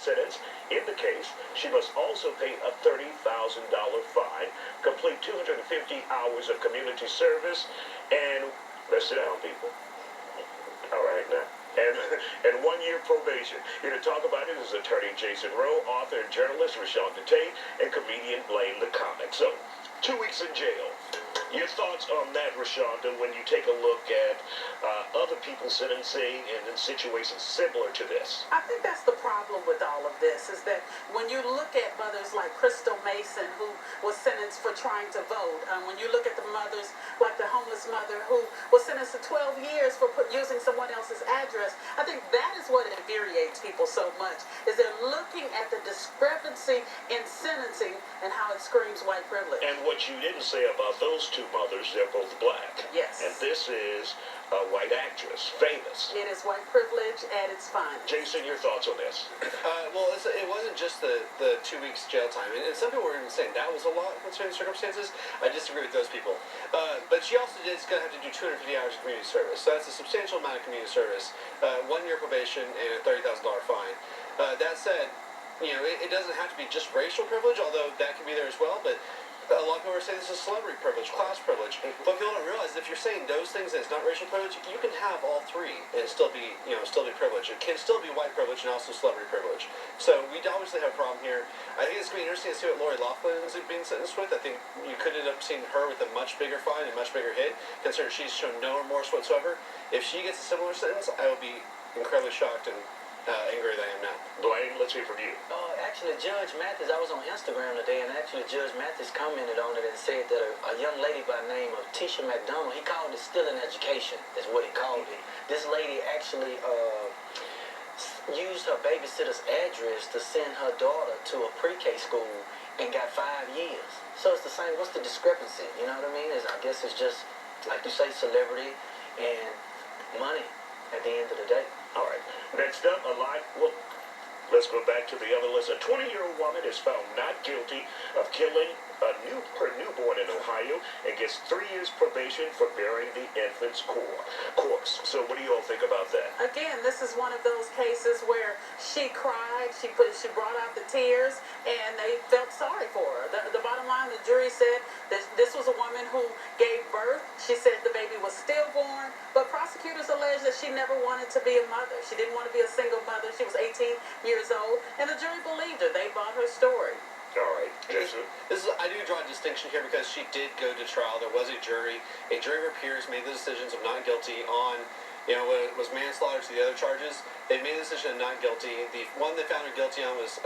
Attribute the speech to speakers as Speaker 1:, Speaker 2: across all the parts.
Speaker 1: sentence. In the case, she must also pay a $30,000 fine, complete 250 hours of community service, and let's sit down, people. All right, now. And 1 year probation. Here to talk about it is attorney Jason Rowe, author and journalist Rashonda Tate, and comedian Blaine the Comic. So, 2 weeks in jail. Your thoughts on that, Rashonda, when you take a look at other people's sentencing and in situations similar to this?
Speaker 2: I think that's the problem with all of this, is that when you look at mothers like Crystal Mason, who was sentenced for trying to vote, when you look at the mothers like the homeless mother who was sentenced to 12 years for using someone else's address, I think that is what infuriates people so much, is they're looking at the discrepancy in sentencing and how it screams white privilege.
Speaker 1: And what you didn't say about those two mothers, they're both black.
Speaker 2: Yes.
Speaker 1: And this is a white actress, famous.
Speaker 2: It is white privilege at its finest.
Speaker 1: Jason, your thoughts on this?
Speaker 3: Well, it wasn't just the 2 weeks jail time. And some people were even saying that was a lot considering the circumstances. I disagree with those people. But she also is going to have to do 250 hours of community service. So that's a substantial amount of community service. 1 year probation and a $30,000 fine. That said, you know, it doesn't have to be just racial privilege, although that can be there as well. But a lot of people are saying this is celebrity privilege, class privilege. But people don't realize if you're saying those things and it's not racial privilege, you can have all three and still be, still be privileged. It can still be white privilege and also celebrity privilege. So we obviously have a problem here. I think it's going to be interesting to see what Lori Loughlin is being sentenced with. I think you could end up seeing her with a much bigger fine and much bigger hit, considering she's shown no remorse whatsoever. If she gets a similar sentence, I will be incredibly shocked and angry that I am now.
Speaker 1: Blaine, let's hear from you.
Speaker 4: Actually, Judge Mathis, I was on Instagram today, and actually Judge Mathis commented on it and said that a young lady by the name of Tisha McDonald, he called it stealing education, is what he called it. This lady actually used her babysitter's address to send her daughter to a pre-K school and got 5 years. So it's the same, what's the discrepancy, you know what I mean? I guess it's just, like you say, celebrity and money at the end of the day.
Speaker 1: All right. Next up, let's go back to the other list. A 20-year-old woman is found not guilty of killing her newborn in Ohio and gets 3 years probation for burying the infant's corpse. So what do you all think about that?
Speaker 2: Again, this is one of those cases where she cried, she brought out the tears, and they felt sorry for her. The bottom line, the jury said that this was a woman who gave birth. She said the baby was stillborn, but prosecutors alleged that she never wanted to be a mother. She didn't want to be a single mother. She was 18 years old, and the jury believed her. They bought her story.
Speaker 1: All right, Jason.
Speaker 3: I do draw a distinction here because she did go to trial. There was a jury. A jury of her peers made the decisions of not guilty on, when it was manslaughter to the other charges. They made the decision of not guilty. The one they found her guilty on was,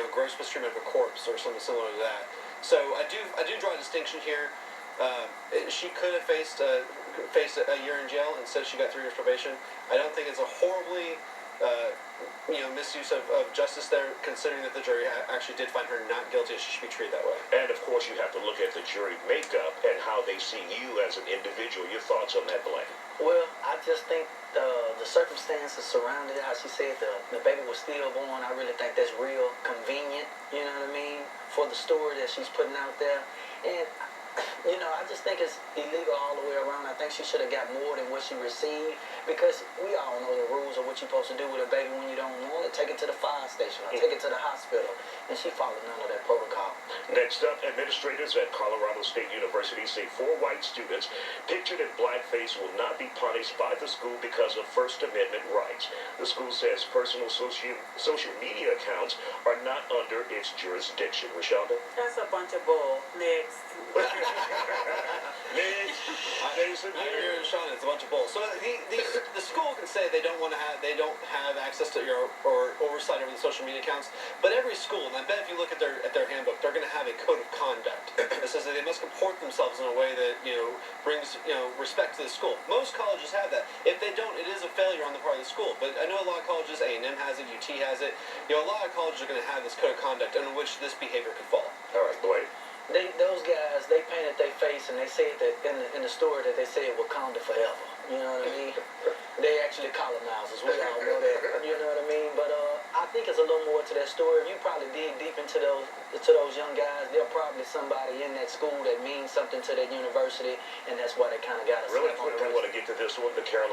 Speaker 3: gross mistreatment of a corpse or something similar to that. So I do draw a distinction here. She could have faced a year in jail. Instead, she got 3 years probation. I don't think it's a horribly misuse of justice there, considering that the jury actually did find her not guilty, and she should be treated that way.
Speaker 1: And of course, you have to look at the jury makeup and how they see you as an individual. Your thoughts on that, Blaine?
Speaker 4: Well, I just think the circumstances surrounding it, how she said the baby was stillborn, I really think that's real convenient, you know what I mean, for the story that she's putting out there. And I just think it's illegal all the way around. I think she should have got more than what she received, because we all know the rules of what you're supposed to do with a baby when you don't want it. Take it to the fire station or take it to the hospital. And she followed none of that protocol.
Speaker 1: Next up, administrators at Colorado State University say 4 white students pictured in blackface will not be punished by the school because of First Amendment rights. The school says personal social media accounts are not under its jurisdiction. Rashonda?
Speaker 2: That's a bunch of bull. Next.
Speaker 1: Next. Jason?
Speaker 3: I agree with Sean. It's a bunch of bull. So the school can say they don't have access to or oversight over the social media accounts, but every school, and I bet if you look at their handbook, they're going to have a code of conduct that says that they must comport themselves in a way that brings respect to the school. Most colleges have that. If they don't, it is a failure on the part of the school. But I know a lot of colleges, A&M has it, UT has it. A lot of colleges are going to have this code of conduct under which this behavior could fall.
Speaker 1: All right, Blaine.
Speaker 4: Those guys, they painted their face and they said that in the story that they said Wakanda forever. You know what I mean? They actually colonizers. We all know that. You know what I mean? But I think there's a little more to that story. If you probably dig deep into those young guys, they're probably somebody in that school that means something to that university, and that's why they kind of got us.
Speaker 1: Really quick, I want to get to this one, the Carolina